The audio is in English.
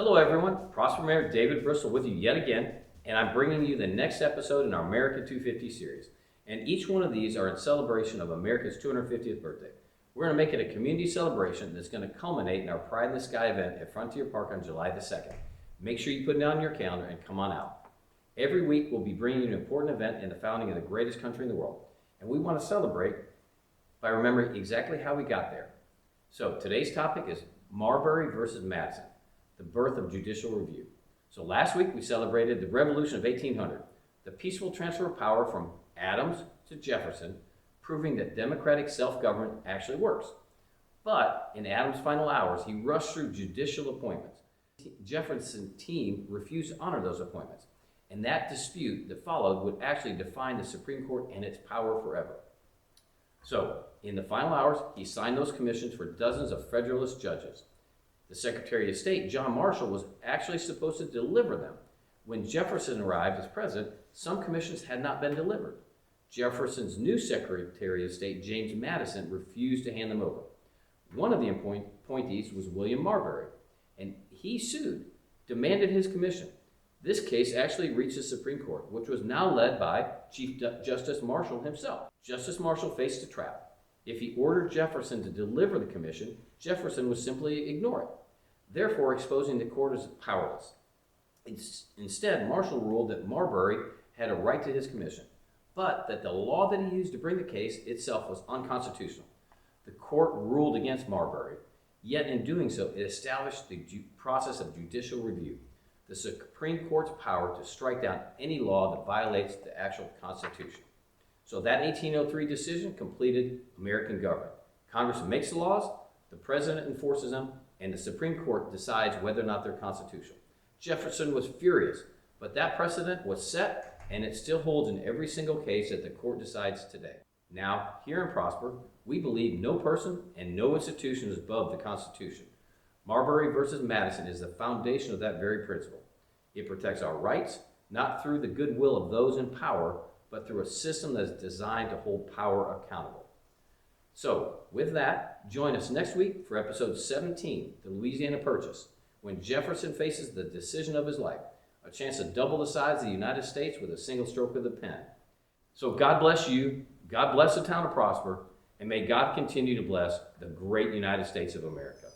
Hello everyone, Prosper Mayor David Bristol with you yet again, and I'm bringing you the next episode in our America 250 series. And each one of these are in celebration of America's 250th birthday. We're going to make it a community celebration that's going to culminate in our Pride in the Sky event at Frontier Park on July the 2nd. Make sure you put it down on your calendar and come on out. Every week we'll be bringing you an important event in the founding of the greatest country in the world. And we want to celebrate by remembering exactly how we got there. So today's topic is Marbury versus Madison, the birth of judicial review. So last week we celebrated the Revolution of 1800, the peaceful transfer of power from Adams to Jefferson, proving that democratic self-government actually works. But in Adams' final hours, he rushed through judicial appointments. Jefferson's team refused to honor those appointments, and that dispute that followed would actually define the Supreme Court and its power forever. So, in the final hours, he signed those commissions for dozens of Federalist judges. The Secretary of State, John Marshall, was actually supposed to deliver them. When Jefferson arrived as president, some commissions had not been delivered. Jefferson's new Secretary of State, James Madison, refused to hand them over. One of the appointees was William Marbury, and he sued, demanded his commission. This case actually reached the Supreme Court, which was now led by Chief Justice Marshall himself. Justice Marshall faced a trap. If he ordered Jefferson to deliver the commission, Jefferson would simply ignore it, therefore exposing the court as powerless. Instead, Marshall ruled that Marbury had a right to his commission, but that the law that he used to bring the case itself was unconstitutional. The court ruled against Marbury, yet in doing so, it established the process of judicial review, the Supreme Court's power to strike down any law that violates the actual Constitution. So that 1803 decision completed American government. Congress makes the laws, the president enforces them, and the Supreme Court decides whether or not they're constitutional. Jefferson was furious, but that precedent was set, and it still holds in every single case that the court decides today. Now, here in Prosper, we believe no person and no institution is above the Constitution. Marbury versus Madison is the foundation of that very principle. It protects our rights, not through the goodwill of those in power, but through a system that is designed to hold power accountable. So, with that, join us next week for episode 17, The Louisiana Purchase, when Jefferson faces the decision of his life, a chance to double the size of the United States with a single stroke of the pen. So God bless you, God bless the town of Prosper, and may God continue to bless the great United States of America.